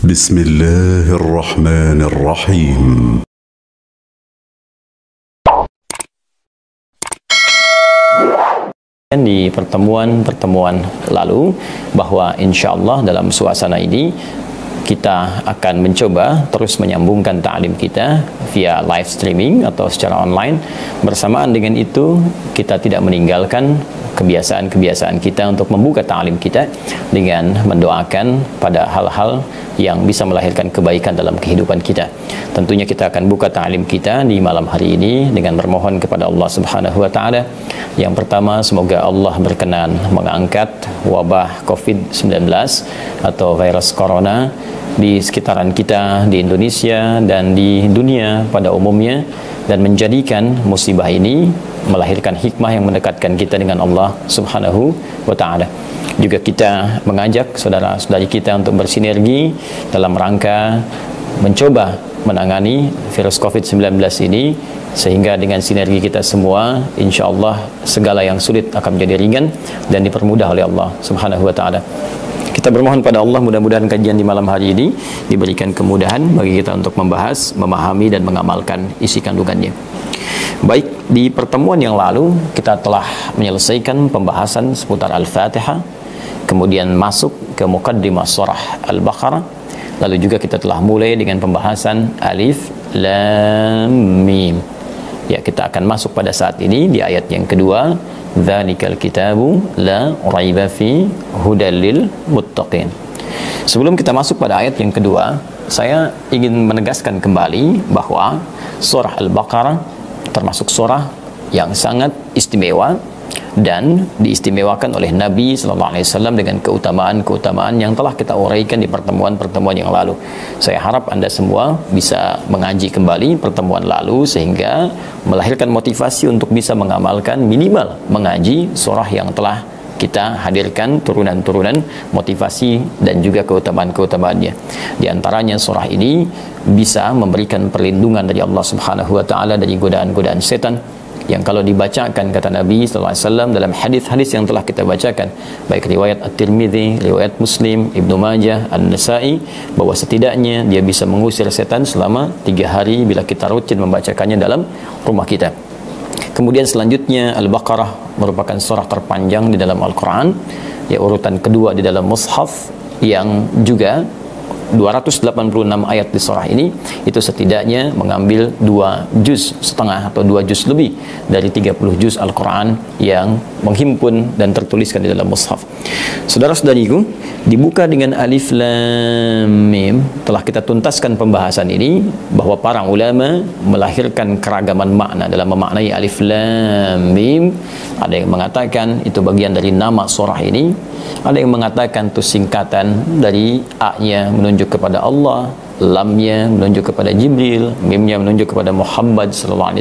بسم الله الرحمن الرحيم. Di pertemuan-pertemuan lalu bahwa insya Allah dalam suasana ini kita akan mencoba terus menyambungkan ta'lim kita via live streaming atau secara online. Bersamaan dengan itu kita tidak meninggalkan kebiasaan-kebiasaan kita untuk membuka ta'lim kita dengan mendoakan pada hal-hal yang bisa melahirkan kebaikan dalam kehidupan kita. Tentunya kita akan buka ta'lim kita di malam hari ini dengan bermohon kepada Allah Subhanahu wa taala. Yang pertama, semoga Allah berkenan mengangkat wabah COVID-19 atau virus corona di sekitaran kita di Indonesia dan di dunia pada umumnya, dan menjadikan musibah ini melahirkan hikmah yang mendekatkan kita dengan Allah Subhanahu wa taala. Juga kita mengajak saudara-saudari kita untuk bersinergi dalam rangka mencoba menangani virus COVID-19 ini, sehingga dengan sinergi kita semua insya Allah segala yang sulit akan menjadi ringan dan dipermudah oleh Allah Subhanahu wa taala. Kita bermohon pada Allah mudah-mudahan kajian di malam hari ini diberikan kemudahan bagi kita untuk membahas, memahami dan mengamalkan isi kandungannya. Baik, di pertemuan yang lalu kita telah menyelesaikan pembahasan seputar Al-Fatihah, kemudian masuk ke muqaddimah surah Al-Baqarah, lalu juga kita telah mulai dengan pembahasan Alif Lam Mim. Ya, kita akan masuk pada saat ini di ayat yang kedua, Dzalikal kitabu la raiba fi hudal lil muttaqin. Sebelum kita masuk pada ayat yang kedua, saya ingin menegaskan kembali bahwa surah Al-Baqarah termasuk surah yang sangat istimewa dan diistimewakan oleh Nabi SAW dengan keutamaan-keutamaan yang telah kita uraikan di pertemuan-pertemuan yang lalu. Saya harap Anda semua bisa mengaji kembali pertemuan lalu sehingga melahirkan motivasi untuk bisa mengamalkan, minimal mengaji surah yang telah kita hadirkan turunan-turunan motivasi dan juga keutamaan-keutamaannya. Di antaranya surah ini bisa memberikan perlindungan dari Allah Subhanahu wa taala dari godaan-godaan setan yang kalau dibacakan, kata Nabi SAW dalam hadis-hadis yang telah kita bacakan, baik riwayat At-Tirmidzi, riwayat Muslim, Ibnu Majah, An-Nasa'i, bahwa setidaknya dia bisa mengusir setan selama 3 hari bila kita rutin membacakannya dalam rumah kita. Kemudian selanjutnya Al-Baqarah merupakan surah terpanjang di dalam Al-Quran, ya, urutan kedua di dalam Mushaf, yang juga 286 ayat di surah ini itu setidaknya mengambil 2 juz setengah atau 2 juz lebih dari 30 juz Al-Quran yang menghimpun dan tertuliskan di dalam mushaf. Saudara-saudariku, dibuka dengan Alif Lam Mim. Telah kita tuntaskan pembahasan ini bahwa para ulama melahirkan keragaman makna dalam memaknai Alif Lam Mim. Ada yang mengatakan itu bagian dari nama surah ini, ada yang mengatakan itu singkatan dari A-nya menunjuk kepada Allah, Lamnya menunjuk kepada Jibril, Mimnya menunjuk kepada Muhammad SAW,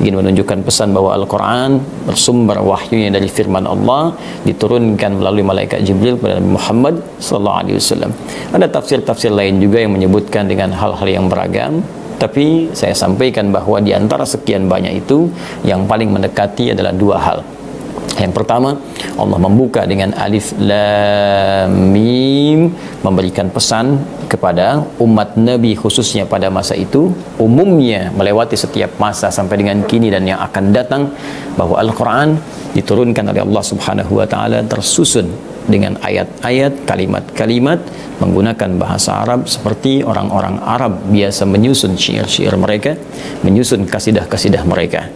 ingin menunjukkan pesan bahwa Al-Quran bersumber wahyunya dari firman Allah, diturunkan melalui malaikat Jibril kepada Muhammad SAW. Ada tafsir-tafsir lain juga yang menyebutkan dengan hal-hal yang beragam, tapi saya sampaikan bahwa di antara sekian banyak itu yang paling mendekati adalah 2 hal. Yang pertama, Allah membuka dengan Alif Lam Mim, memberikan pesan kepada umat Nabi khususnya pada masa itu, umumnya melewati setiap masa sampai dengan kini dan yang akan datang, bahwa Al-Quran diturunkan oleh Allah Subhanahu wa taala tersusun dengan ayat-ayat, kalimat-kalimat menggunakan bahasa Arab seperti orang-orang Arab biasa menyusun syair-syair mereka, menyusun kasidah-kasidah mereka.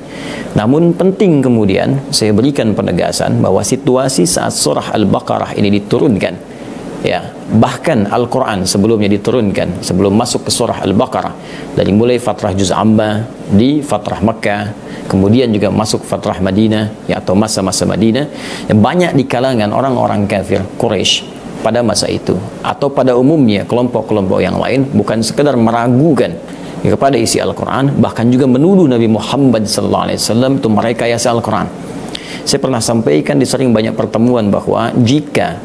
Namun penting kemudian saya berikan penegasan bahwa situasi saat surah Al-Baqarah ini diturunkan, ya, bahkan Al-Quran sebelumnya diturunkan, sebelum masuk ke surah Al-Baqarah, dari mulai fatrah juz amma di fatrah Makkah, kemudian juga masuk fatrah Madinah, ya, atau masa-masa Madinah, banyak di kalangan orang-orang kafir Quraisy pada masa itu atau pada umumnya kelompok-kelompok yang lain bukan sekedar meragukan kepada isi Al-Quran, bahkan juga menuduh Nabi Muhammad SAW itu merekayasa Al-Quran. Saya pernah sampaikan di sering banyak pertemuan bahwa jika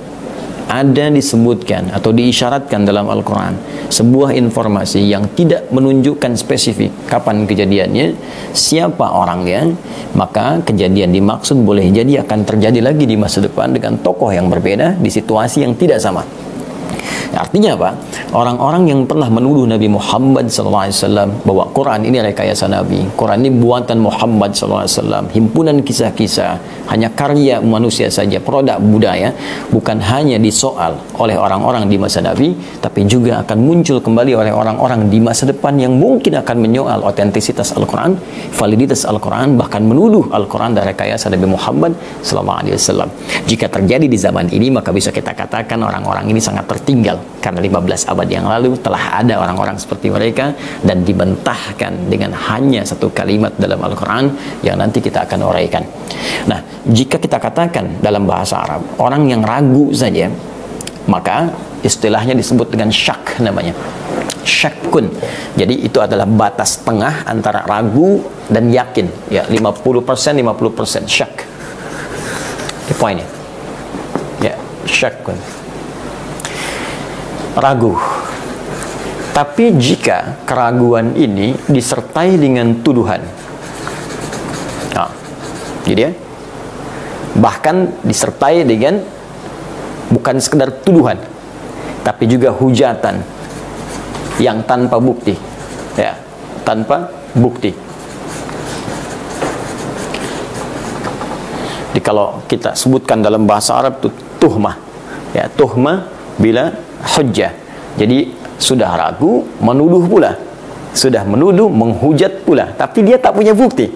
ada disebutkan atau diisyaratkan dalam Al-Quran sebuah informasi yang tidak menunjukkan spesifik kapan kejadiannya, siapa orangnya, maka kejadian dimaksud boleh jadi akan terjadi lagi di masa depan dengan tokoh yang berbeda di situasi yang tidak sama. Artinya apa? Orang-orang yang pernah menuduh Nabi Muhammad SAW bahwa Quran ini rekayasa Nabi, Quran ini buatan Muhammad SAW, himpunan kisah-kisah, hanya karya manusia saja, produk budaya, bukan hanya disoal oleh orang-orang di masa Nabi, tapi juga akan muncul kembali oleh orang-orang di masa depan yang mungkin akan menyoal otentisitas Al-Quran, validitas Al-Quran, bahkan menuduh Al-Quran dan rekayasa Nabi Muhammad SAW. Jika terjadi di zaman ini, maka bisa kita katakan orang-orang ini sangat tertinggal, karena 15 abad yang lalu telah ada orang-orang seperti mereka dan dibentahkan dengan hanya satu kalimat dalam Al-Quran yang nanti kita akan uraikan. Nah, jika kita katakan dalam bahasa Arab, orang yang ragu saja, maka istilahnya disebut dengan syak namanya. Syakkun. Jadi itu adalah batas tengah antara ragu dan yakin. Ya, 50% 50% syak. Di poinnya. Ya, syakkun. Ragu. Tapi jika keraguan ini disertai dengan tuduhan, jadi ya, bahkan disertai dengan bukan sekedar tuduhan, tapi juga hujatan yang tanpa bukti, ya, tanpa bukti. Jadi kalau kita sebutkan dalam bahasa Arab itu tuhmah, ya, tuhmah bila hujjah. Jadi sudah ragu, menuduh pula. Sudah menuduh, menghujat pula. Tapi dia tak punya bukti.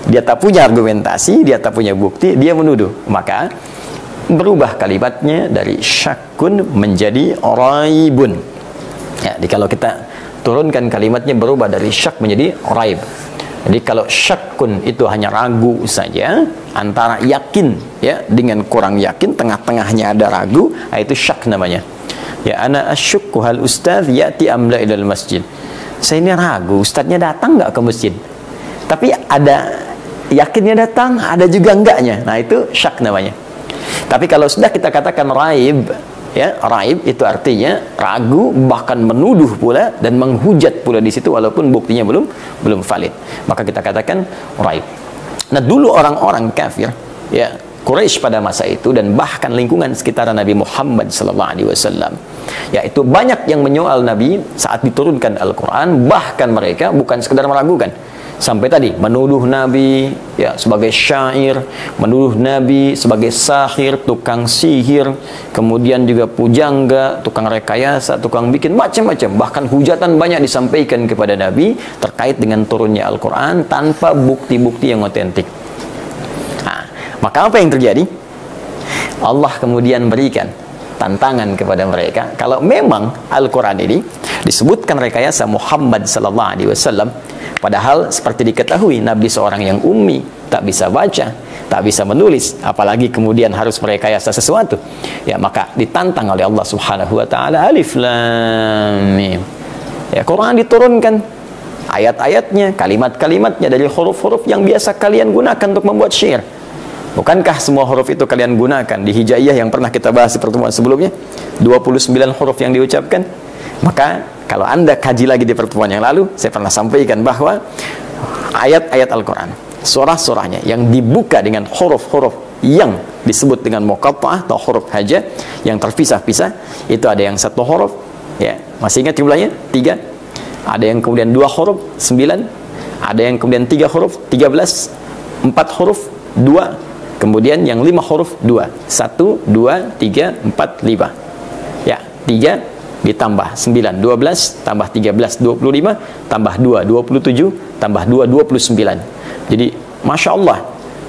Dia tak punya argumentasi, dia tak punya bukti, dia menuduh. Maka berubah kalimatnya dari syakkun menjadi raibun. Ya, jadi kalau kita turunkan kalimatnya berubah dari syak menjadi raib. Jadi kalau syakkun itu hanya ragu saja, antara yakin ya dengan kurang yakin, tengah-tengahnya ada ragu, itu syak namanya. Ya, ana asyukku hal ustadz ya'ti amla ilal masjid. Saya ini ragu, ustadznya datang nggak ke masjid. Tapi ada yakinnya datang, ada juga enggaknya. Nah, itu syak namanya. Tapi kalau sudah kita katakan raib, ya, raib itu artinya ragu, bahkan menuduh pula dan menghujat pula di situ walaupun buktinya belum valid. Maka kita katakan raib. Nah, dulu orang-orang kafir, ya, Quraisy pada masa itu dan bahkan lingkungan sekitar Nabi Muhammad SAW, yaitu banyak yang menyoal Nabi saat diturunkan Al-Quran. Bahkan mereka bukan sekedar meragukan, sampai tadi menuduh Nabi ya sebagai syair, menuduh Nabi sebagai sahir, tukang sihir, kemudian juga pujangga, tukang rekayasa, tukang bikin macam-macam. Bahkan hujatan banyak disampaikan kepada Nabi terkait dengan turunnya Al-Quran tanpa bukti-bukti yang otentik. Maka apa yang terjadi? Allah kemudian berikan tantangan kepada mereka. Kalau memang Al-Quran ini disebutkan rekayasa Muhammad SAW, padahal seperti diketahui Nabi seorang yang ummi, tak bisa baca, tak bisa menulis, apalagi kemudian harus merekayasa sesuatu. Ya, maka ditantang oleh Allah Subhanahu wa taala, Alif Lam Mim. Ya, Quran diturunkan, ayat-ayatnya, kalimat-kalimatnya dari huruf-huruf yang biasa kalian gunakan untuk membuat syair. Bukankah semua huruf itu kalian gunakan di hijaiyah yang pernah kita bahas di pertemuan sebelumnya? 29 huruf yang diucapkan. Maka kalau Anda kaji lagi di pertemuan yang lalu, saya pernah sampaikan bahwa ayat-ayat Al-Quran, surah-surahnya yang dibuka dengan huruf-huruf yang disebut dengan muqatta'ah atau huruf haja yang terpisah-pisah, itu ada yang satu huruf, ya, masih ingat jumlahnya? 3. Ada yang kemudian 2 huruf, 9. Ada yang kemudian 3 huruf, 13. 4 huruf, 2. Kemudian yang 5 huruf 2. 1, 2, 3, 4, 5. Ya, 3 ditambah 9, 12, tambah 13, 25, tambah 2, 27, tambah 2, 29. Jadi, Masya Allah,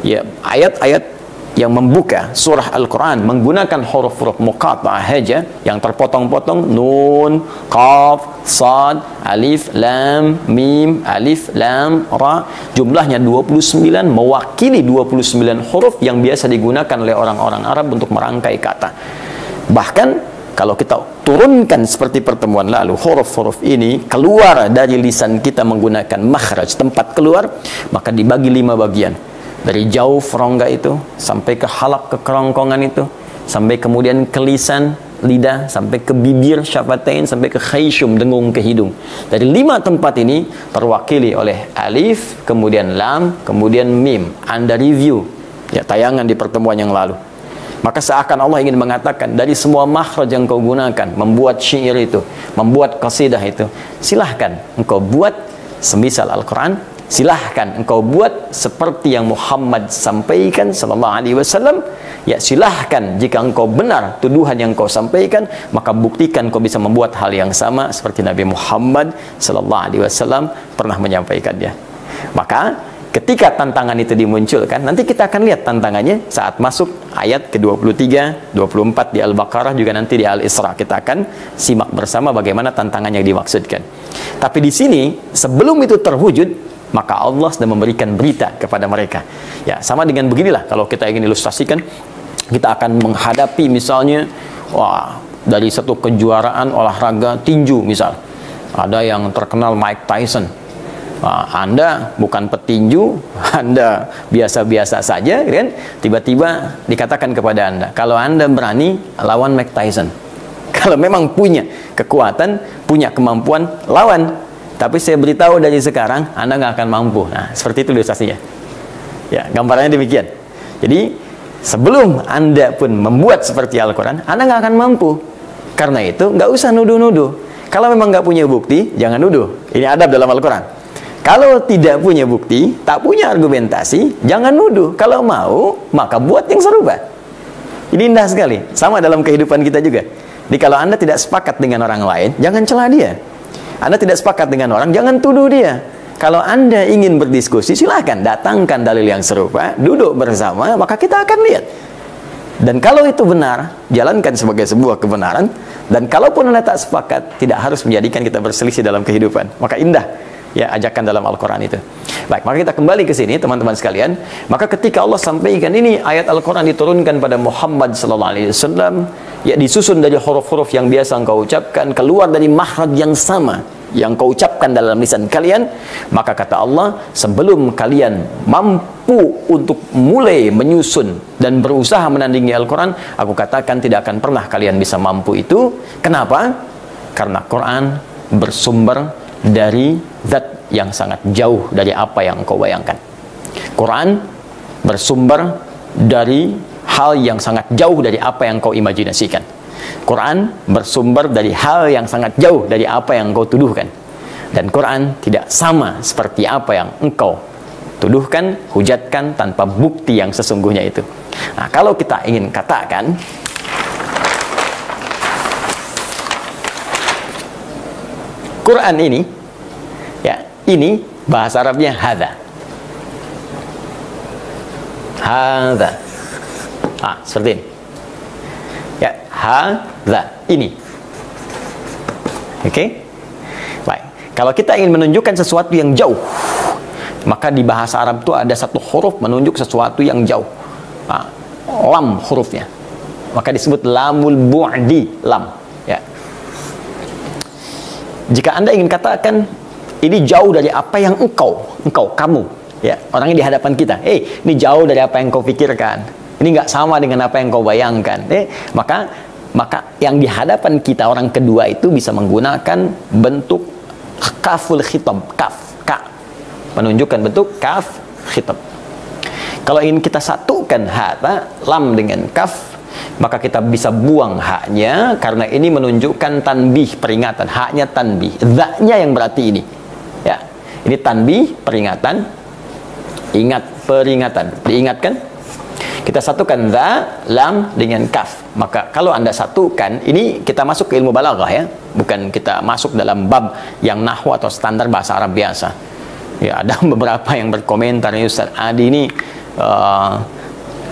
ya, ayat-ayat yang membuka surah Al-Quran menggunakan huruf-huruf muqatta'ah haja yang terpotong-potong, nun, qaf, sad, alif, lam, mim, alif, lam, ra, jumlahnya 29, mewakili 29 huruf yang biasa digunakan oleh orang-orang Arab untuk merangkai kata. Bahkan kalau kita turunkan seperti pertemuan lalu, huruf-huruf ini keluar dari lisan kita menggunakan makhraj, tempat keluar, maka dibagi 5 bagian. Dari jauh rongga itu sampai ke halak, ke kerongkongan itu, sampai kemudian ke lisan, lidah, sampai ke bibir, syafatain, sampai ke khayshum, dengung, ke hidung. Dari 5 tempat ini terwakili oleh alif, kemudian lam, kemudian mim. Anda review ya tayangan di pertemuan yang lalu. Maka seakan Allah ingin mengatakan, dari semua makhraj yang kau gunakan membuat syair itu, membuat qasidah itu, silahkan engkau buat semisal Al-Quran, silahkan engkau buat seperti yang Muhammad sampaikan sallallahu alaihi wasallam. Ya, silahkan jika engkau benar tuduhan yang kau sampaikan, maka buktikan kau bisa membuat hal yang sama seperti Nabi Muhammad sallallahu alaihi wasallam pernah menyampaikannya. Maka ketika tantangan itu dimunculkan, nanti kita akan lihat tantangannya saat masuk ayat ke-23, 24 di Al-Baqarah, juga nanti di Al-Isra. Kita akan simak bersama bagaimana tantangan yang dimaksudkan. Tapi di sini, sebelum itu terwujud, maka Allah sudah memberikan berita kepada mereka. Ya, sama dengan beginilah kalau kita ingin ilustrasikan, kita akan menghadapi misalnya, dari satu kejuaraan olahraga tinju misal. Ada yang terkenal Mike Tyson. Anda bukan petinju, Anda biasa-biasa saja, kan? Tiba-tiba dikatakan kepada Anda, kalau Anda berani lawan Mike Tyson, kalau memang punya kekuatan, punya kemampuan, lawan. Tapi saya beritahu dari sekarang, Anda nggak akan mampu. Nah, seperti itu ilustrasinya. Ya, gambarannya demikian. Jadi, sebelum Anda pun membuat seperti Al-Quran, Anda nggak akan mampu. Karena itu, nggak usah nuduh-nuduh. Kalau memang nggak punya bukti, jangan nuduh. Ini adab dalam Al-Quran. Kalau tidak punya bukti, tak punya argumentasi, jangan nuduh. Kalau mau, maka buat yang serupa. Ini indah sekali. Sama dalam kehidupan kita juga. Jadi kalau Anda tidak sepakat dengan orang lain, jangan celah dia. Anda tidak sepakat dengan orang, jangan tuduh dia. Kalau Anda ingin berdiskusi, silahkan datangkan dalil yang serupa, duduk bersama, maka kita akan lihat. Dan kalau itu benar, jalankan sebagai sebuah kebenaran. Dan kalaupun Anda tak sepakat, tidak harus menjadikan kita berselisih dalam kehidupan. Maka indah ya ajakan dalam Al-Quran itu. Baik, maka kita kembali ke sini teman-teman sekalian. Maka ketika Allah sampaikan ini, ayat Al-Quran diturunkan pada Muhammad sallallahu alaihi wasallam, ya disusun dari huruf-huruf yang biasa engkau ucapkan, keluar dari makhraj yang sama yang kau ucapkan dalam lisan kalian, maka kata Allah, sebelum kalian mampu untuk mulai menyusun dan berusaha menandingi Al-Quran, aku katakan tidak akan pernah kalian bisa mampu itu. Kenapa? Karena Quran bersumber dari zat yang sangat jauh dari apa yang kau bayangkan. Quran bersumber dari hal yang sangat jauh dari apa yang kau imajinasikan. Quran bersumber dari hal yang sangat jauh dari apa yang engkau tuduhkan. Dan Quran tidak sama seperti apa yang engkau tuduhkan, hujatkan tanpa bukti yang sesungguhnya itu. Nah, kalau kita ingin katakan, Quran ini, ya, ini bahasa Arabnya hadza. Hadza. Seperti ini. Ya, hadza, ini. Oke? Baik. Kalau kita ingin menunjukkan sesuatu yang jauh, maka di bahasa Arab itu ada satu huruf menunjuk sesuatu yang jauh. Lam hurufnya. Maka disebut lamul bu'di, lam. Ya. Jika Anda ingin katakan ini jauh dari apa yang kamu, ya, orangnya di hadapan kita. Ini jauh dari apa yang kau pikirkan. Ini nggak sama dengan apa yang kau bayangkan. Maka yang di hadapan kita orang kedua itu bisa menggunakan bentuk kaful khitab, ka, menunjukkan bentuk kaf khitab. Kalau ingin kita satukan hata, lam dengan kaf, maka kita bisa buang haknya, karena ini menunjukkan tanbih, peringatan. Haknya tanbih, zaknya yang berarti ini. Ya, ini tanbih, peringatan, ingat, peringatan, diingatkan. Kita satukan za, lam dengan kaf. Maka kalau Anda satukan, ini kita masuk ke ilmu balaghah ya, bukan kita masuk dalam bab yang nahwu atau standar bahasa Arab biasa. Ya, ada beberapa yang berkomentar, Ustaz Adi ini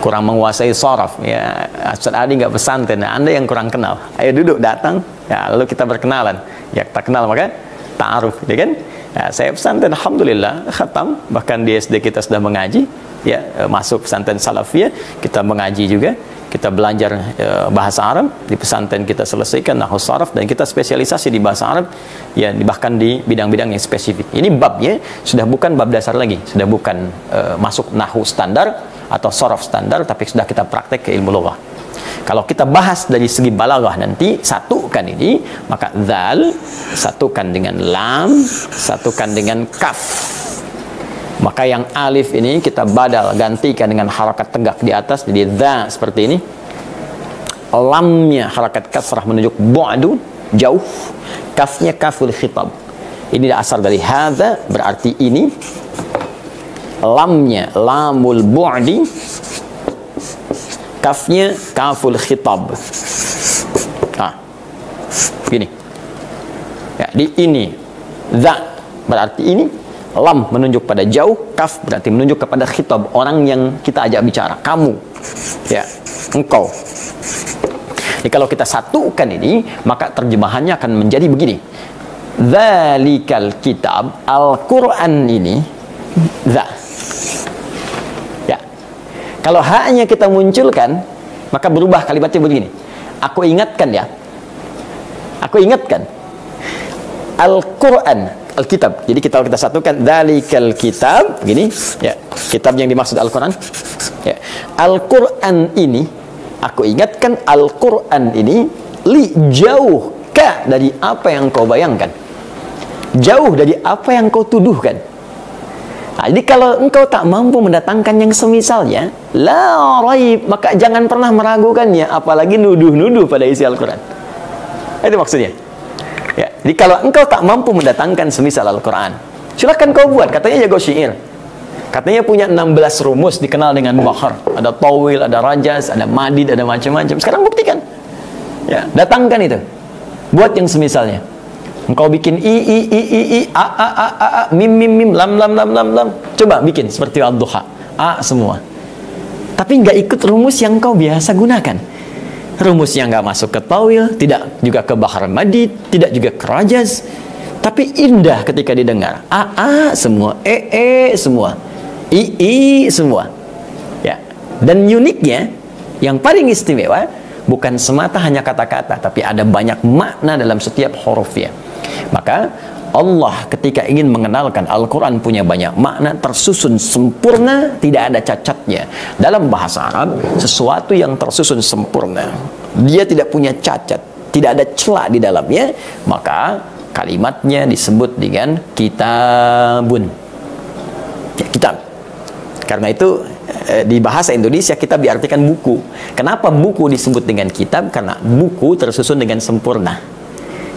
kurang menguasai sharaf. Ya, Ustaz Adi nggak pesantren, Anda yang kurang kenal. Ayo duduk, datang, ya, lalu kita berkenalan. Ya, kita kenal maka ta'aruf, ya kan? Ya, saya pesantren, alhamdulillah, khatam, bahkan di SD kita sudah mengaji. Ya, masuk pesantren salafiyah, kita mengaji juga, kita belajar bahasa Arab di pesantren, kita selesaikan nahwu sharaf, dan kita spesialisasi di bahasa Arab, ya, bahkan di bidang-bidang yang spesifik. Ini babnya sudah bukan bab dasar lagi, sudah bukan masuk nahwu standar atau sharaf standar, tapi sudah kita praktek ke ilmu lughah. Kalau kita bahas dari segi balaghah nanti, satukan ini, maka dzal satukan dengan lam, satukan dengan kaf. Maka yang alif ini kita badal, gantikan dengan harakat tegak di atas, jadi dza seperti ini. lamnya harakat kasrah menunjuk bu'du, jauh, kafnya kaful khitab. Ini asal dari hadza, berarti ini. Lamnya lamul bu'di, kafnya kaful khitab. Begini. Ya, di ini za berarti ini, lam menunjuk pada jauh, kaf berarti menunjuk kepada khitab, orang yang kita ajak bicara, kamu, ya, engkau. Jadi kalau kita satukan ini, maka terjemahannya akan menjadi begini. Dzalikal kitab, Al-Quran ini, za. Ya. Kalau haknya kita munculkan, maka berubah kalimatnya begini. Aku ingatkan ya. Aku ingatkan. Al-Quran, Al-Kitab. Jadi kalau kita satukan dzalikal kitab, begini, ya. Kitab yang dimaksud Al-Quran. Ya. Al-Quran ini, aku ingatkan Al-Quran ini jauh dari apa yang kau bayangkan, jauh dari apa yang kau tuduhkan. Nah, jadi kalau engkau tak mampu mendatangkan yang semisalnya, la raib, maka jangan pernah meragukannya, apalagi nuduh-nuduh pada isi Al-Quran. Itu maksudnya. Ya, jadi kalau engkau tak mampu mendatangkan semisal Al-Quran, silakan kau buat. Katanya jago syair, katanya punya 16 rumus dikenal dengan bahar. Ada tawil, ada rajas, ada madid, ada macam-macam. Sekarang buktikan. Ya, datangkan itu. Buat yang semisalnya. Engkau bikin i, a, mim, lam. Coba bikin seperti Ad-Duha. A semua. Tapi nggak ikut rumus yang kau biasa gunakan. Rumusnya nggak masuk ke tawil, tidak juga ke bahar madid, tidak juga ke rajas. Tapi indah ketika didengar. A semua, semua. I semua. Ya. Dan uniknya, yang paling istimewa, bukan semata hanya kata-kata, tapi ada banyak makna dalam setiap hurufnya. Maka Allah ketika ingin mengenalkan Al-Quran punya banyak makna, tersusun sempurna, tidak ada cacatnya. Dalam bahasa Arab, sesuatu yang tersusun sempurna, dia tidak punya cacat, tidak ada celah di dalamnya, maka kalimatnya disebut dengan kitabun. Ya, kitab. Karena itu di bahasa Indonesia kita diartikan buku. Kenapa buku disebut dengan kitab? Karena buku tersusun dengan sempurna.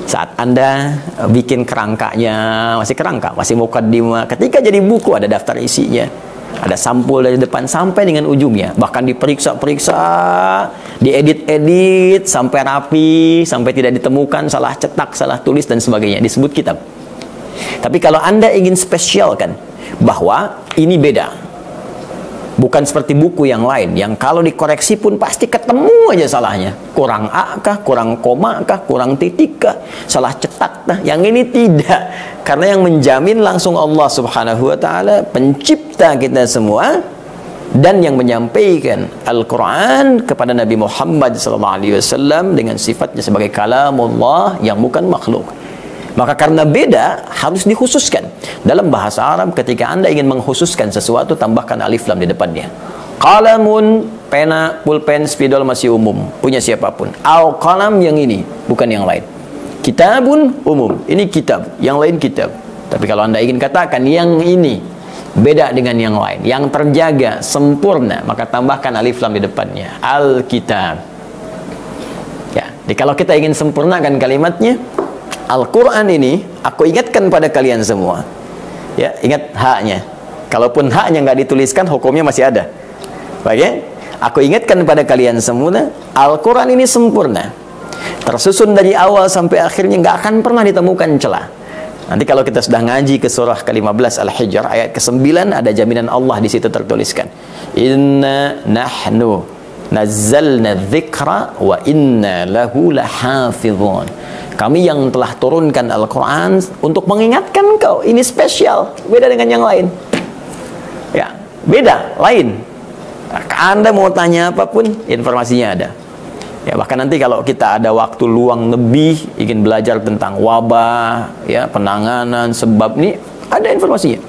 Saat Anda bikin kerangkanya, masih kerangka, masih mukaddimah, ketika jadi buku ada daftar isinya, ada sampul dari depan sampai dengan ujungnya, bahkan diperiksa-periksa, diedit-edit sampai rapi, sampai tidak ditemukan salah cetak, salah tulis dan sebagainya, disebut kitab. Tapi kalau Anda ingin spesialkan bahwa ini beda, bukan seperti buku yang lain, yang kalau dikoreksi pun pasti ketemu aja salahnya. Kurang A kah, kurang koma kah, kurang titik kah, salah cetak kah. Yang ini tidak. Karena yang menjamin langsung Allah Subhanahu wa Ta'ala, pencipta kita semua, dan yang menyampaikan Al-Quran kepada Nabi Muhammad SAW dengan sifatnya sebagai kalamullah yang bukan makhluk. Maka karena beda, harus dikhususkan. Dalam bahasa Arab, ketika Anda ingin mengkhususkan sesuatu, tambahkan alif lam di depannya. Qalamun, pena, pulpen, spidol masih umum, punya siapapun. Al-qalam yang ini, bukan yang lain. Kitabun umum, ini kitab, yang lain kitab. Tapi kalau Anda ingin katakan yang ini beda dengan yang lain, yang terjaga, sempurna, maka tambahkan alif lam di depannya. Al-kitab. Ya, jadi kalau kita ingin sempurnakan kalimatnya, Al-Quran ini, aku ingatkan pada kalian semua. Ya, ingat haknya. Kalaupun haknya nggak dituliskan, hukumnya masih ada. Baik ya? Aku ingatkan pada kalian semua, Al-Quran ini sempurna. Tersusun dari awal sampai akhirnya, nggak akan pernah ditemukan celah. Nanti kalau kita sudah ngaji ke surah ke-15 Al-Hijr, ayat ke-9, ada jaminan Allah di situ tertuliskan. Inna nahnu nazzalna dzikra wa inna lahu lahafizun. Kami yang telah turunkan Al-Quran untuk mengingatkan kau. Ini spesial, beda dengan yang lain. Ya, beda, lain. Anda mau tanya apapun, informasinya ada. Ya, bahkan nanti kalau kita ada waktu luang lebih, ingin belajar tentang wabah, ya, penanganan, sebab ini, ada informasinya.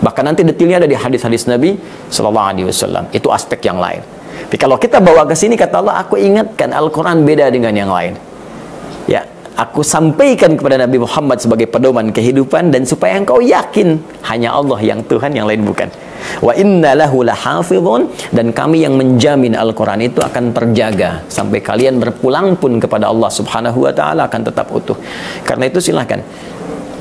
Bahkan nanti detailnya ada di hadis-hadis Nabi Sallallahu Alaihi Wasallam. Itu aspek yang lain. Tapi kalau kita bawa ke sini, kata Allah, aku ingatkan Al-Quran beda dengan yang lain. Ya, aku sampaikan kepada Nabi Muhammad sebagai pedoman kehidupan, dan supaya engkau yakin hanya Allah yang Tuhan, yang lain bukan. Wa inna lahu lahafizun, dan kami yang menjamin Al-Quran itu akan terjaga sampai kalian berpulang pun kepada Allah Subhanahu wa ta'ala akan tetap utuh. Karena itu silahkan,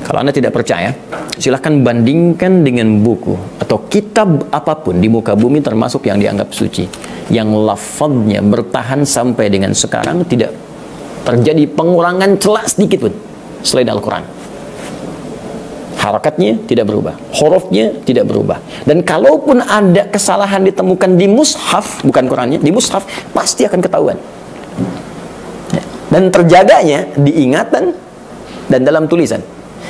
kalau Anda tidak percaya, silahkan bandingkan dengan buku atau kitab apapun di muka bumi termasuk yang dianggap suci, yang lafadznya bertahan sampai dengan sekarang, tidak terjadi pengurangan celah sedikit pun selain Al-Quran. Harakatnya tidak berubah, hurufnya tidak berubah. Dan kalaupun ada kesalahan ditemukan di mushaf, bukan Qurannya, di mushaf, pasti akan ketahuan. Dan terjaganya di ingatan dan dalam tulisan.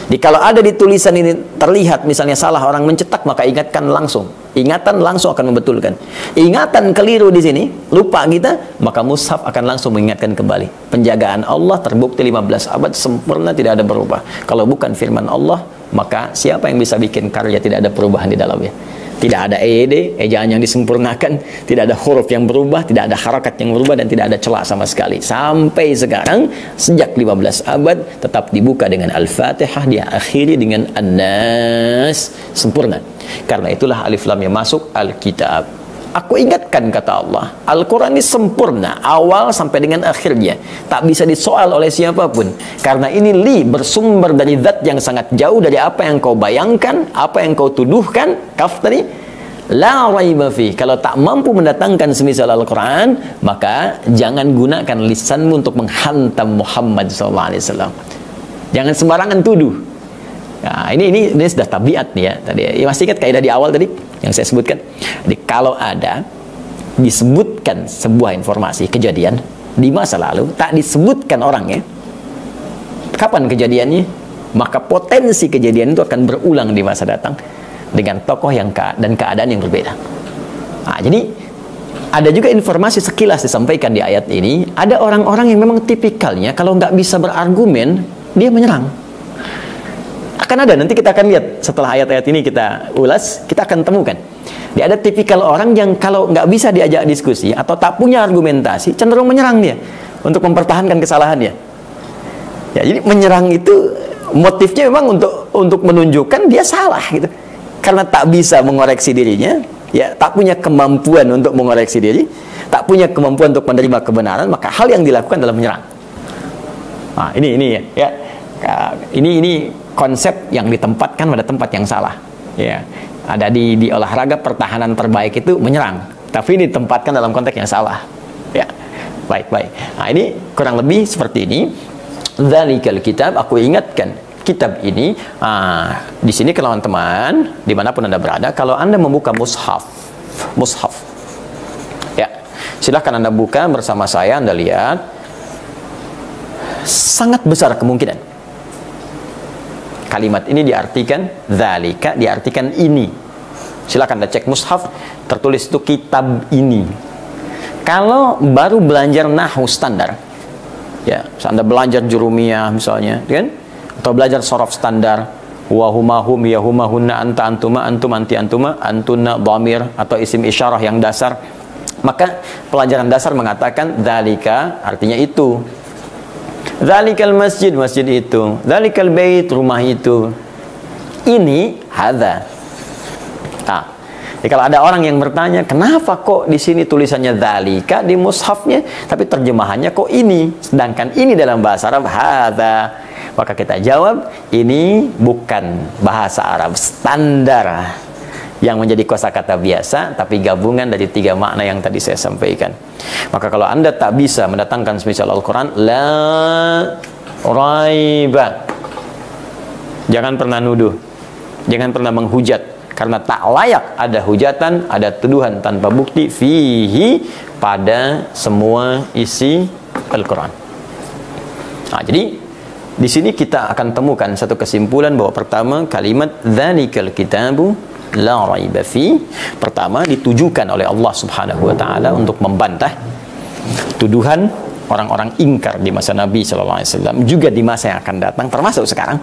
Jadi kalau ada di tulisan ini terlihat misalnya salah orang mencetak, maka ingatkan langsung. Ingatan langsung akan membetulkan. Ingatan keliru di sini, lupa kita, maka mushaf akan langsung mengingatkan kembali. Penjagaan Allah terbukti 15 abad sempurna, tidak ada berubah. Kalau bukan firman Allah, maka siapa yang bisa bikin karya tidak ada perubahan di dalamnya? Tidak ada EYD, ejaan yang disempurnakan, tidak ada huruf yang berubah, tidak ada harakat yang berubah, dan tidak ada celah sama sekali. Sampai sekarang, sejak 15 abad, tetap dibuka dengan Al-Fatihah, diakhiri dengan An-Nas, sempurna. Karena itulah alif lam yang masuk Al-Kitab. Aku ingatkan, kata Allah, Al-Quran ini sempurna, awal sampai dengan akhirnya, tak bisa disoal oleh siapapun. Karena ini bersumber dari zat yang sangat jauh dari apa yang kau bayangkan, apa yang kau tuduhkan. Kaf tadi, la raiba fi. Kalau tak mampu mendatangkan semisal Al-Quran, maka jangan gunakan lisanmu untuk menghantam Muhammad SAW. Jangan sembarangan tuduh. Nah, ini sudah tabiat nih ya. Tadi ya, masih ingat kaidah di awal tadi yang saya sebutkan. Jadi kalau ada disebutkan sebuah informasi kejadian di masa lalu, tak disebutkan orangnya, kapan kejadiannya, maka potensi kejadian itu akan berulang di masa datang dengan tokoh yang dan keadaan yang berbeda. Nah, jadi ada juga informasi sekilas disampaikan di ayat ini. Ada orang-orang yang memang tipikalnya kalau nggak bisa berargumen, dia menyerang. Akan ada, nanti kita akan lihat setelah ayat-ayat ini kita ulas, kita akan temukan. Dia ada tipikal orang yang kalau nggak bisa diajak diskusi atau tak punya argumentasi, cenderung menyerang dia untuk mempertahankan kesalahannya. Ya, jadi menyerang itu motifnya memang untuk menunjukkan dia salah gitu. Karena tak bisa mengoreksi dirinya, ya, tak punya kemampuan untuk mengoreksi diri, tak punya kemampuan untuk menerima kebenaran, maka hal yang dilakukan adalah menyerang. Nah, ini ya. Ini konsep yang ditempatkan pada tempat yang salah. Ya, ada di olahraga pertahanan terbaik itu menyerang, tapi ditempatkan dalam konteks yang salah. Ya, baik. Nah, ini kurang lebih seperti ini. Dzalikal kitab, aku ingatkan kitab ini. Di sini kalau teman-teman dimanapun Anda berada, kalau Anda membuka mushaf, ya, silahkan Anda buka bersama saya. Anda lihat, sangat besar kemungkinan kalimat ini diartikan dzalika, diartikan ini. Silakan Anda cek mushaf, tertulis itu kitab ini. Kalau baru belajar nahwu standar, ya, Anda belajar jurumiyah misalnya, kan? Atau belajar sorof standar, wa huma hum, ya huma hunna, anta antuma, antum anti antuma, antunna, dhamir atau isim isyarah yang dasar, maka pelajaran dasar mengatakan dzalika artinya itu. Dzalikal masjid, masjid itu. Dzalikal bait, rumah itu. Ini hadza. Nah, jadi kalau ada orang yang bertanya, kenapa kok di sini tulisannya dzalika di mushafnya, tapi terjemahannya kok ini, sedangkan ini dalam bahasa Arab hadza, maka kita jawab, ini bukan bahasa Arab standar yang menjadi kosakata biasa, tapi gabungan dari 3 makna yang tadi saya sampaikan. Maka kalau Anda tak bisa mendatangkan semisal Al-Quran, la raiba, jangan pernah nuduh, jangan pernah menghujat, karena tak layak ada hujatan, ada tuduhan tanpa bukti fihi, pada semua isi Al-Quran. Nah, jadi di sini kita akan temukan satu kesimpulan bahwa pertama, kalimat dzalikal kitabu la raiba fi, pertama ditujukan oleh Allah Subhanahu wa taala untuk membantah tuduhan orang-orang ingkar di masa Nabi sallallahu alaihi wasallam, juga di masa yang akan datang, termasuk sekarang,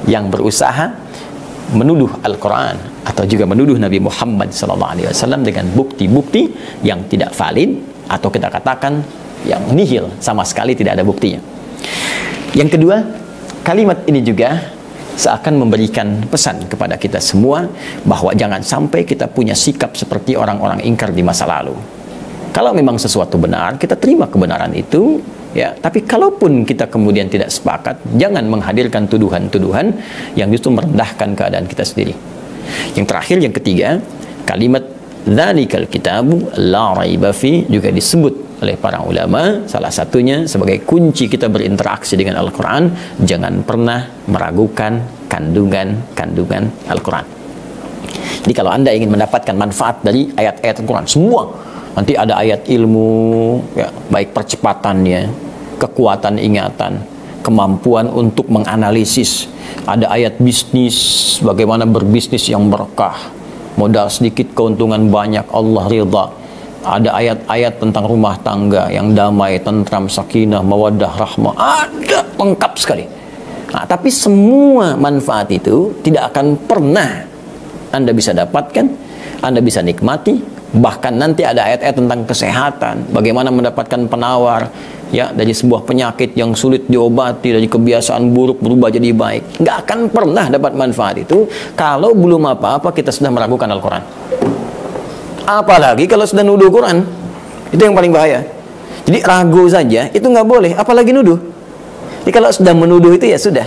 yang berusaha menuduh Al-Quran atau juga menuduh Nabi Muhammad sallallahu alaihi wasallam dengan bukti-bukti yang tidak valid, atau kita katakan yang nihil, sama sekali tidak ada buktinya. Yang kedua, kalimat ini juga seakan memberikan pesan kepada kita semua bahwa jangan sampai kita punya sikap seperti orang-orang ingkar di masa lalu. Kalau memang sesuatu benar, kita terima kebenaran itu, ya. Tapi kalaupun kita kemudian tidak sepakat, jangan menghadirkan tuduhan-tuduhan yang justru merendahkan keadaan kita sendiri. Yang terakhir, yang ketiga, kalimat dzalikal kitabu la raiba fi juga disebut oleh para ulama, salah satunya sebagai kunci kita berinteraksi dengan Al-Quran, jangan pernah meragukan kandungan Al-Quran. Jadi kalau Anda ingin mendapatkan manfaat dari ayat-ayat Al-Quran, semua, nanti ada ayat ilmu, ya, baik percepatannya, kekuatan ingatan, kemampuan untuk menganalisis, ada ayat bisnis, bagaimana berbisnis yang berkah, modal sedikit keuntungan banyak, Allah ridha. Ada ayat-ayat tentang rumah tangga yang damai, tentram, sakinah, mawaddah, rahmah. Ada lengkap sekali. Nah, tapi semua manfaat itu tidak akan pernah Anda bisa dapatkan, Anda bisa nikmati. Bahkan nanti ada ayat-ayat tentang kesehatan, bagaimana mendapatkan penawar, ya, dari sebuah penyakit yang sulit diobati, dari kebiasaan buruk berubah jadi baik. Nggak akan pernah dapat manfaat itu kalau belum apa-apa kita sudah meragukan Al-Quran. Apalagi kalau sudah nuduh Quran, itu yang paling bahaya. Jadi ragu saja itu nggak boleh, apalagi nuduh. Jadi kalau sudah menuduh itu ya sudah.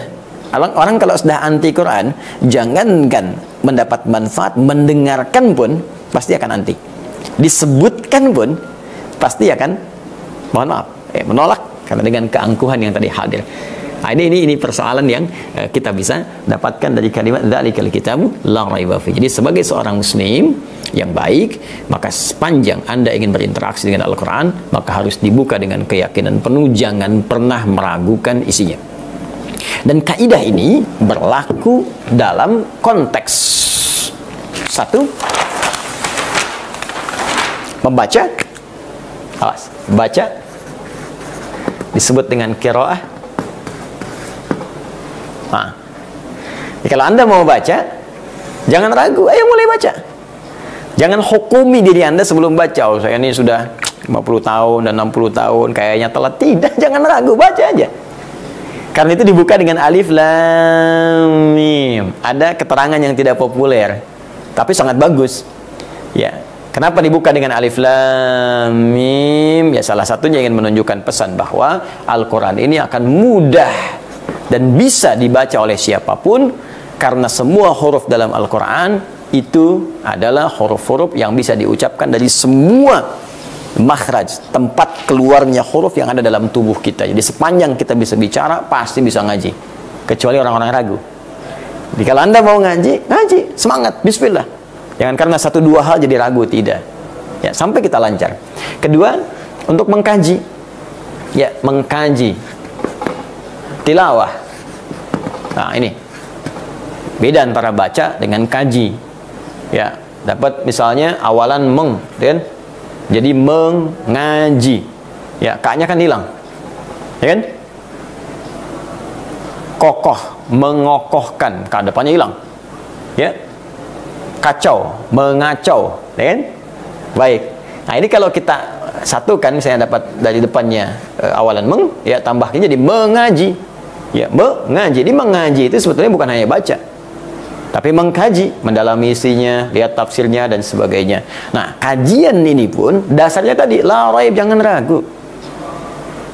Orang kalau sudah anti Quran, jangankan mendapat manfaat, mendengarkan pun pasti akan anti. Disebutkan pun pasti akan, mohon maaf, menolak karena dengan keangkuhan yang tadi hadir. Nah, ini persoalan yang kita bisa dapatkan dari kalimat dzalikal kitabu la raiba fi. Jadi sebagai seorang muslim yang baik, maka sepanjang Anda ingin berinteraksi dengan Al-Quran, maka harus dibuka dengan keyakinan penuh, jangan pernah meragukan isinya. Dan kaidah ini berlaku dalam konteks satu, membaca, awas, baca disebut dengan qiraah. Nah, kalau Anda mau baca, jangan ragu, ayo mulai baca. Jangan hukumi diri Anda sebelum baca. Oh, saya ini sudah 50 tahun dan 60 tahun, kayaknya telat. Tidak, jangan ragu, baca aja. Karena itu dibuka dengan alif lam mim. Ada keterangan yang tidak populer, tapi sangat bagus. Ya, kenapa dibuka dengan alif lam mim? Ya, salah satunya ingin menunjukkan pesan bahwa Al-Quran ini akan mudah dan bisa dibaca oleh siapapun, karena semua huruf dalam Al-Quran itu adalah huruf-huruf yang bisa diucapkan dari semua makhraj, tempat keluarnya huruf yang ada dalam tubuh kita. Jadi sepanjang kita bisa bicara, pasti bisa ngaji, kecuali orang-orang ragu. Jadi kalau Anda mau ngaji, ngaji, semangat, bismillah. Jangan karena satu dua hal jadi ragu, tidak. Ya, sampai kita lancar. Kedua, untuk mengkaji. Ya, mengkaji tilawah. Nah, ini beda antara baca dengan kaji. Ya, dapat misalnya awalan meng, kan? Jadi mengaji. Ya, ka-nya kan hilang. Ya kan? Kokoh, mengokohkan, ka depannya hilang. Ya. Kacau, mengacau, ya kan? Baik. Nah, ini kalau kita satukan, saya dapat dari depannya awalan meng, ya, tambahnya jadi mengaji. Ya, mengaji. Jadi mengaji itu sebetulnya bukan hanya baca, tapi mengkaji, mendalami isinya, lihat tafsirnya dan sebagainya. Nah, kajian ini pun dasarnya tadi la raib, jangan ragu.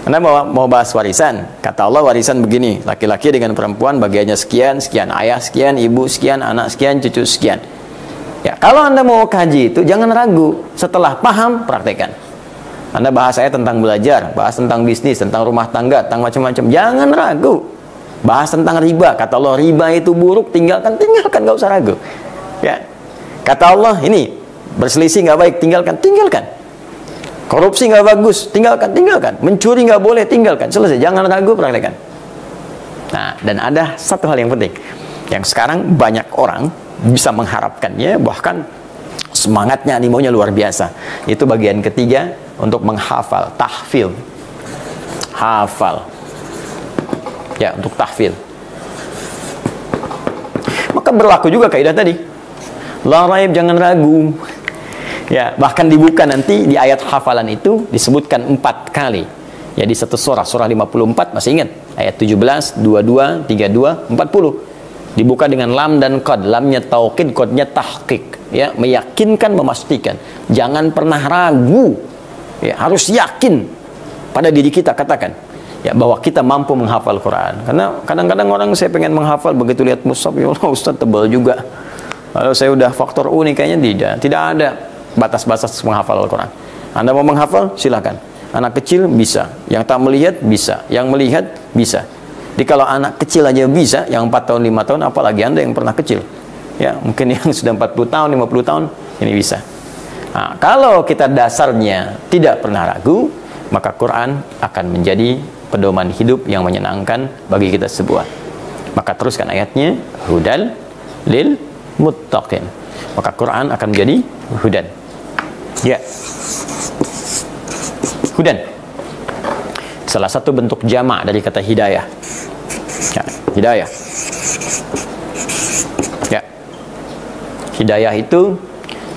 Anda mau bahas warisan, kata Allah warisan begini, laki-laki dengan perempuan bagiannya sekian, sekian, ayah sekian, ibu sekian, anak sekian, cucu sekian. Ya, kalau Anda mau kaji itu jangan ragu, setelah paham praktekkan. Anda bahas saya tentang belajar, bahas tentang bisnis, tentang rumah tangga, tentang macam-macam, jangan ragu. Bahas tentang riba, kata Allah riba itu buruk, tinggalkan, gak usah ragu. Ya, kata Allah ini berselisih nggak baik, tinggalkan. Korupsi nggak bagus, tinggalkan. Mencuri nggak boleh, tinggalkan. Selesai, jangan ragu, praktekkan. Nah, dan ada satu hal yang penting, yang sekarang banyak orang bisa mengharapkannya, bahkan semangatnya, animonya luar biasa. Itu bagian ketiga, untuk menghafal, tahfil. Hafal. Ya, untuk tahfil. Maka berlaku juga kaidah tadi. La raib, jangan ragu. Ya, bahkan dibuka nanti di ayat hafalan itu disebutkan 4 kali. Ya, di satu surah 54 masih ingat ayat 17, 22, 32, 40. Dibuka dengan lam dan qad. Lamnya taukid, qadnya tahqiq. Ya, meyakinkan, memastikan. Jangan pernah ragu. Ya, harus yakin pada diri kita, katakan ya bahwa kita mampu menghafal Quran. Karena kadang-kadang orang, saya pengen menghafal, begitu lihat mushaf, ya Allah Ustaz tebal juga. Kalau saya udah faktor U nih, kayaknya tidak ada batas-batas menghafal Al-Quran. Anda mau menghafal, silakan. Anak kecil bisa, yang tak melihat bisa, yang melihat bisa. Jadi kalau anak kecil aja bisa, yang 4 tahun, 5 tahun, apalagi Anda yang pernah kecil. Ya, mungkin yang sudah 40 tahun, 50 tahun, ini bisa. Nah, kalau kita dasarnya tidak pernah ragu, maka Quran akan menjadi pedoman hidup yang menyenangkan bagi kita semua. Maka teruskan ayatnya, hudal lil muttaqin. Maka Quran akan menjadi hudan. Ya. Hudan. Salah satu bentuk jamak dari kata hidayah. Ya, hidayah. Ya. Hidayah itu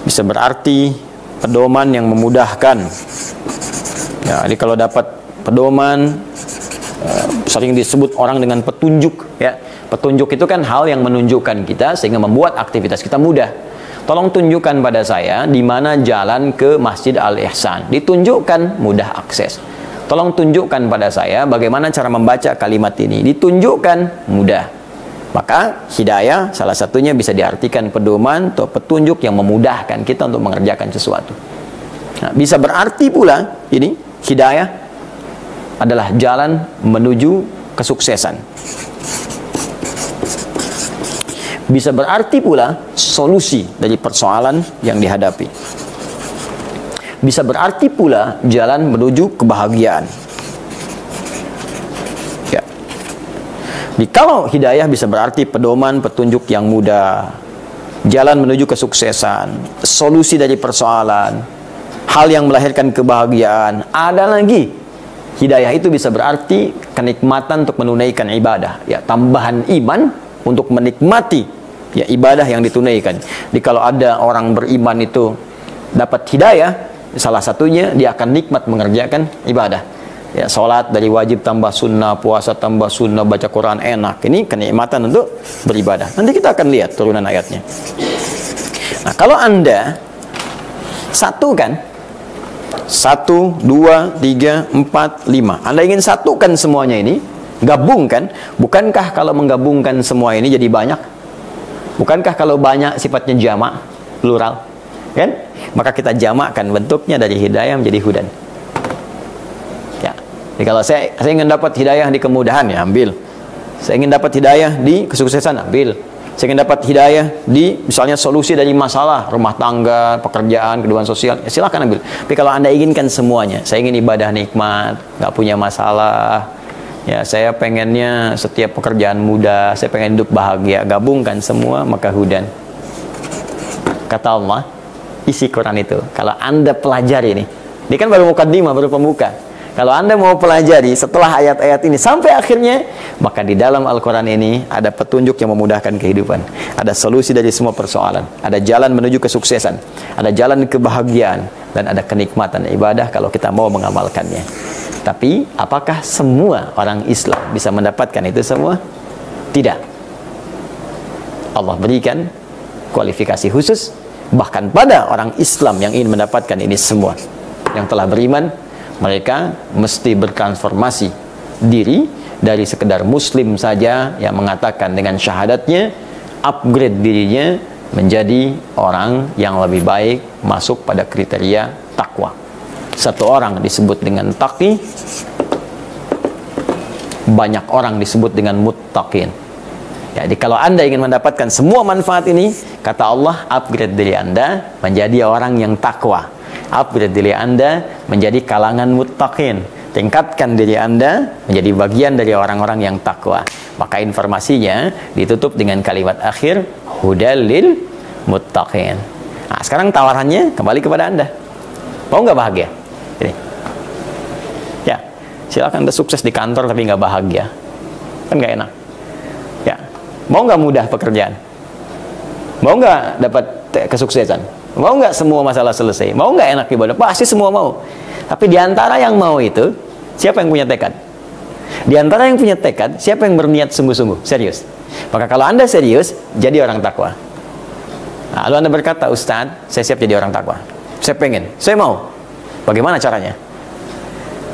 bisa berarti pedoman yang memudahkan. Ya, jadi kalau dapat pedoman, sering disebut orang dengan petunjuk. Ya, petunjuk itu kan hal yang menunjukkan kita sehingga membuat aktivitas kita mudah. Tolong tunjukkan pada saya di mana jalan ke Masjid Al-Ihsan. Ditunjukkan, mudah akses. Tolong tunjukkan pada saya bagaimana cara membaca kalimat ini. Ditunjukkan, mudah. Maka hidayah salah satunya bisa diartikan pedoman atau petunjuk yang memudahkan kita untuk mengerjakan sesuatu. Nah, bisa berarti pula ini hidayah adalah jalan menuju kesuksesan. Bisa berarti pula solusi dari persoalan yang dihadapi. Bisa berarti pula jalan menuju kebahagiaan. Ya. Jadi kalau hidayah bisa berarti pedoman, petunjuk yang mudah, jalan menuju kesuksesan, solusi dari persoalan, hal yang melahirkan kebahagiaan. Ada lagi, hidayah itu bisa berarti kenikmatan untuk menunaikan ibadah. Ya, tambahan iman untuk menikmati ya ibadah yang ditunaikan. Jadi kalau ada orang beriman itu dapat hidayah, salah satunya dia akan nikmat mengerjakan ibadah. Ya, sholat dari wajib tambah sunnah, puasa tambah sunnah, baca Quran enak. Ini kenikmatan untuk beribadah. Nanti kita akan lihat turunan ayatnya. Nah, kalau Anda satukan 1, 2, 3, 4, 5. Anda ingin satukan semuanya ini, gabungkan. Bukankah kalau menggabungkan semua ini jadi banyak? Bukankah kalau banyak sifatnya jamak, plural? Kan? Maka kita jamakkan bentuknya dari hidayah menjadi hudan. Ya. Jadi kalau saya ingin dapat hidayah di kemudahan, ya ambil. Saya ingin dapat hidayah di kesuksesan, ambil. Saya ingin dapat hidayah di misalnya solusi dari masalah rumah tangga, pekerjaan, kehidupan sosial, ya silakan ambil. Tapi kalau Anda inginkan semuanya, saya ingin ibadah nikmat, nggak punya masalah, ya saya pengennya setiap pekerjaan mudah, saya pengen hidup bahagia, gabungkan semua, maka hudan. Kata Allah, isi Quran itu kalau Anda pelajari ini kan baru mukaddimah, baru pembuka. Kalau Anda mau pelajari setelah ayat-ayat ini sampai akhirnya, maka di dalam Al-Quran ini ada petunjuk yang memudahkan kehidupan, ada solusi dari semua persoalan, ada jalan menuju kesuksesan, ada jalan kebahagiaan, dan ada kenikmatan ibadah kalau kita mau mengamalkannya. Tapi apakah semua orang Islam bisa mendapatkan itu semua? Tidak. Allah berikan kualifikasi khusus bahkan pada orang Islam yang ingin mendapatkan ini semua. Yang telah beriman, mereka mesti bertransformasi diri dari sekedar muslim saja yang mengatakan dengan syahadatnya, upgrade dirinya menjadi orang yang lebih baik, masuk pada kriteria takwa. Satu orang disebut dengan taqi, banyak orang disebut dengan muttaqin. Jadi kalau Anda ingin mendapatkan semua manfaat ini, kata Allah, upgrade diri Anda menjadi orang yang takwa, upgrade diri Anda menjadi kalangan muttaqin, tingkatkan diri Anda menjadi bagian dari orang-orang yang takwa. Maka informasinya ditutup dengan kalimat akhir, hudal lil muttaqin. Nah, sekarang tawarannya kembali kepada Anda. Mau nggak bahagia? Ini. Ya, silakan Anda sukses di kantor tapi nggak bahagia, kan nggak enak. Ya, mau nggak mudah pekerjaan? Mau nggak dapat kesuksesan? Mau nggak semua masalah selesai? Mau nggak enak ibadah? Pasti semua mau. Tapi diantara yang mau itu, siapa yang punya tekad? Di antara yang punya tekad, siapa yang berniat sungguh-sungguh, serius? Maka kalau Anda serius, jadi orang takwa. Nah, lalu Anda berkata, Ustadz, saya siap jadi orang takwa. Saya pengen, saya mau. Bagaimana caranya?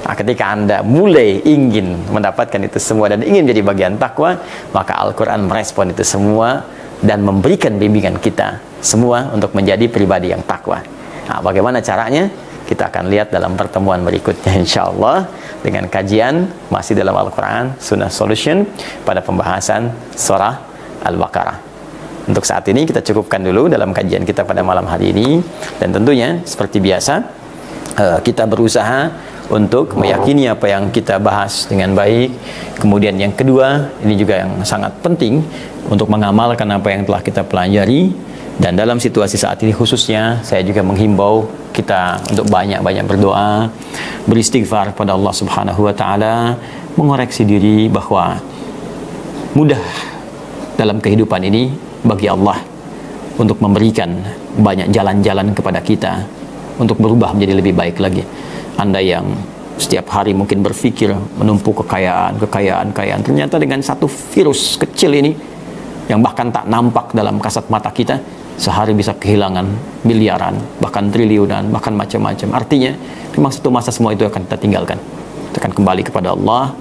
Nah, ketika Anda mulai ingin mendapatkan itu semua dan ingin jadi bagian takwa, maka Al-Quran merespon itu semua dan memberikan bimbingan kita semua untuk menjadi pribadi yang takwa. Nah, bagaimana caranya? Kita akan lihat dalam pertemuan berikutnya insya Allah dengan kajian masih dalam Al-Quran Sunnah Solution pada pembahasan surah Al-Baqarah. Untuk saat ini kita cukupkan dulu dalam kajian kita pada malam hari ini, dan tentunya seperti biasa kita berusaha untuk meyakini apa yang kita bahas dengan baik. Kemudian yang kedua, ini juga yang sangat penting untuk mengamalkan apa yang telah kita pelajari. Dan dalam situasi saat ini khususnya, saya juga menghimbau kita untuk banyak-banyak berdoa, beristighfar pada Allah Subhanahu wa Ta'ala, mengoreksi diri bahwa mudah dalam kehidupan ini bagi Allah untuk memberikan banyak jalan-jalan kepada kita untuk berubah menjadi lebih baik lagi. Anda yang setiap hari mungkin berpikir menumpuk kekayaan, ternyata dengan satu virus kecil ini yang bahkan tak nampak dalam kasat mata kita, sehari bisa kehilangan miliaran, bahkan triliunan, bahkan macam-macam. Artinya memang satu masa semua itu akan kita tinggalkan, kita akan kembali kepada Allah.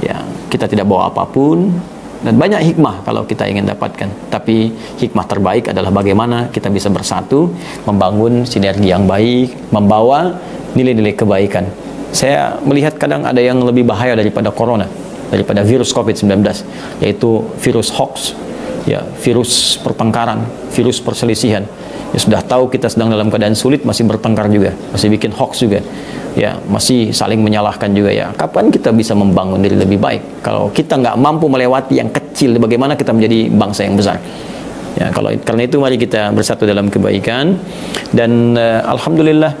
Ya, kita tidak bawa apapun, dan banyak hikmah kalau kita ingin dapatkan, tapi hikmah terbaik adalah bagaimana kita bisa bersatu, membangun sinergi yang baik, membawa nilai-nilai kebaikan. Saya melihat kadang ada yang lebih bahaya daripada corona, daripada virus COVID-19, yaitu virus hoax, ya, virus pertengkaran, virus perselisihan. Ya, sudah tahu kita sedang dalam keadaan sulit, masih bertengkar juga, masih bikin hoax juga, ya, masih saling menyalahkan juga. Ya, kapan kita bisa membangun diri lebih baik? Kalau kita nggak mampu melewati yang kecil, bagaimana kita menjadi bangsa yang besar? Ya, karena itu mari kita bersatu dalam kebaikan. Dan alhamdulillah,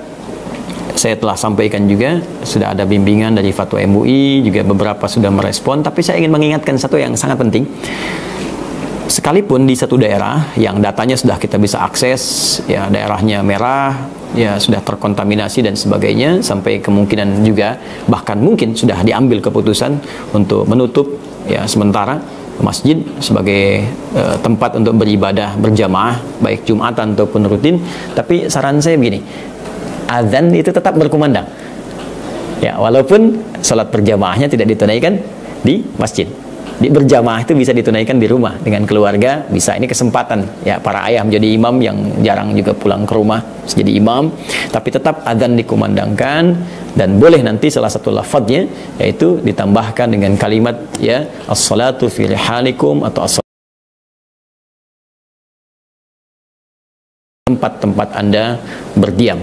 saya telah sampaikan juga, sudah ada bimbingan dari Fatwa MUI, juga beberapa sudah merespon. Tapi saya ingin mengingatkan satu yang sangat penting. Sekalipun di satu daerah yang datanya sudah kita bisa akses, ya, daerahnya merah, ya, sudah terkontaminasi dan sebagainya, sampai kemungkinan juga bahkan mungkin sudah diambil keputusan untuk menutup, ya, sementara masjid sebagai tempat untuk beribadah berjamaah, baik Jumatan ataupun rutin. Tapi saran saya begini, azan itu tetap berkumandang, ya, walaupun salat berjamaahnya tidak ditunaikan di masjid. Di berjamaah itu bisa ditunaikan di rumah dengan keluarga, bisa. Ini kesempatan, ya, para ayah menjadi imam yang jarang juga pulang ke rumah jadi imam, tapi tetap adzan dikumandangkan. Dan boleh nanti salah satu lafadznya yaitu ditambahkan dengan kalimat, ya, as-salatu fi rihalikum, atau tempat-tempat Anda berdiam.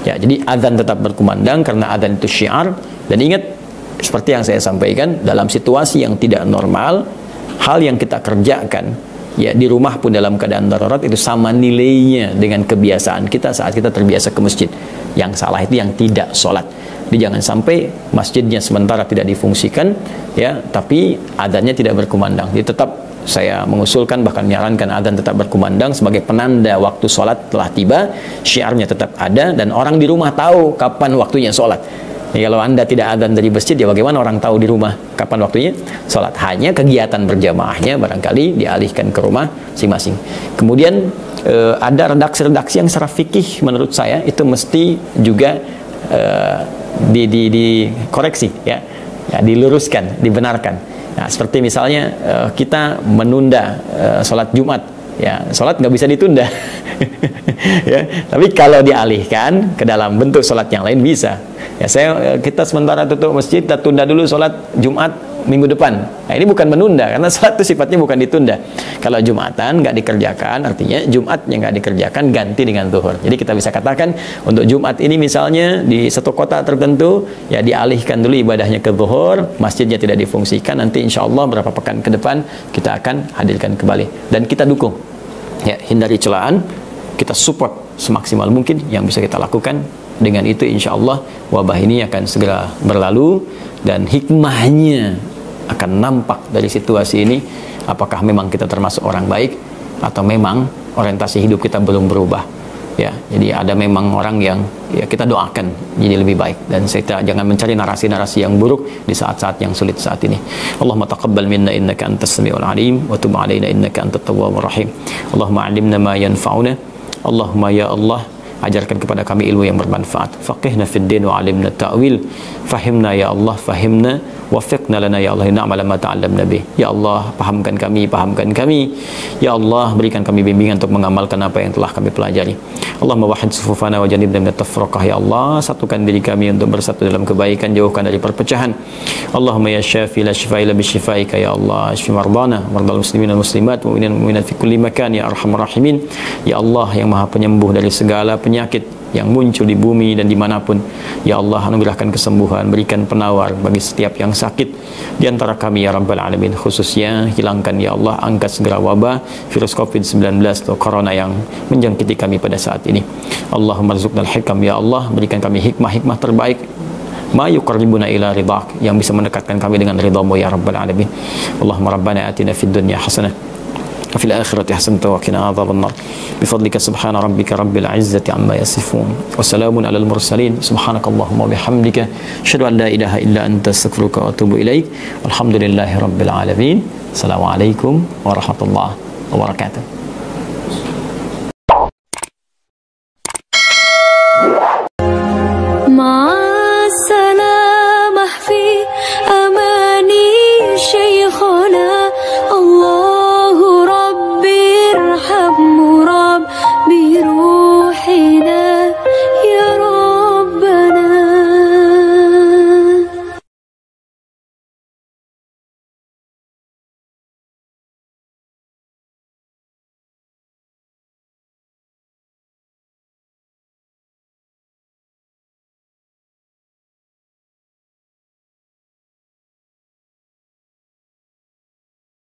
Ya, jadi adzan tetap berkumandang karena adzan itu syiar. Dan ingat, seperti yang saya sampaikan, dalam situasi yang tidak normal, hal yang kita kerjakan, ya, di rumah pun dalam keadaan darurat itu sama nilainya dengan kebiasaan kita saat kita terbiasa ke masjid. Yang salah itu yang tidak sholat. Jadi jangan sampai masjidnya sementara tidak difungsikan, ya, tapi adzannya tidak berkumandang. Jadi tetap saya mengusulkan, bahkan menyarankan adzan tetap berkumandang sebagai penanda waktu sholat telah tiba. Syiarnya tetap ada dan orang di rumah tahu kapan waktunya sholat. Ya, kalau Anda tidak adzan dari masjid, ya bagaimana orang tahu di rumah kapan waktunya sholat? Hanya kegiatan berjamaahnya barangkali dialihkan ke rumah masing-masing. Kemudian ada redaksi-redaksi yang secara fikih menurut saya itu mesti juga dikoreksi, ya, diluruskan, dibenarkan. Nah, seperti misalnya kita menunda sholat Jumat, ya, sholat nggak bisa ditunda. Ya, tapi kalau dialihkan ke dalam bentuk sholat yang lain bisa. Ya, kita sementara tutup masjid, kita tunda dulu sholat Jumat minggu depan. Nah, ini bukan menunda, karena sholat itu sifatnya bukan ditunda. Kalau Jumatan nggak dikerjakan, artinya Jumatnya nggak dikerjakan, ganti dengan zuhur. Jadi kita bisa katakan untuk Jumat ini misalnya di satu kota tertentu, ya, dialihkan dulu ibadahnya ke zuhur, masjidnya tidak difungsikan. Nanti insya Allah beberapa pekan ke depan kita akan hadirkan kembali dan kita dukung. Ya, hindari celaan, kita support semaksimal mungkin yang bisa kita lakukan. Dengan itu insya Allah wabah ini akan segera berlalu dan hikmahnya akan nampak dari situasi ini. Apakah memang kita termasuk orang baik atau memang orientasi hidup kita belum berubah, ya. Jadi ada memang orang yang ya kita doakan jadi lebih baik, dan kita jangan mencari narasi-narasi yang buruk di saat-saat yang sulit saat ini. Allahumma taqabbal minna innaka antas samiul alim wa tub alaina innaka antat tawwabur rahim. Allahumma 'allimna ma yanfa'una. Allahumma ya Allah, ajarkan kepada kami ilmu yang bermanfaat. Faqihna fid din wa 'allimna ta'wil. Fahimna ya Allah, fahimna wafiqna lana ya Allah na'mal ma ta'allamna bih. Ya Allah, pahamkan kami. Ya Allah, berikan kami bimbingan untuk mengamalkan apa yang telah kami pelajari. Allahumma wahid sufufana wa janibna minat tafraqah. Ya Allah, satukan diri kami untuk bersatu dalam kebaikan, jauhkan dari perpecahan. Allahumma ya syafi la shifaa illa bi syifaika. Ya Allah, shfi mardana, mardal muslimin wal muslimat, mu'minin mu'minat fi kulli makan ya arhamar rahimin. Ya Allah, yang maha penyembuh dari segala penyakit yang muncul di bumi dan dimanapun. Ya Allah, anugerahkan kesembuhan, berikan penawar bagi setiap yang sakit di antara kami ya Rabbal Alamin. Khususnya hilangkan ya Allah, angkat segera wabah virus COVID-19 atau corona yang menjangkiti kami pada saat ini. Allahumma rzuqnal hikam. Ya Allah, berikan kami hikmah terbaik, ma yuqarribuna ila ridhak, yang bisa mendekatkan kami dengan ridhamu ya Rabbal Alamin. Allahumma rabbana atina fid dunya hasanah وفي الآخرة حسنة وقنا عذاب النار بفضلك سبحان ربك رب العزة عما يصفون وسلام على المرسلين سبحانك اللهم وبحمدك أشهد أن لا إله إلا أنت أستغفرك وأتوب إليك والحمد لله رب العالمين. السلام عليكم ورحمة الله وبركاته.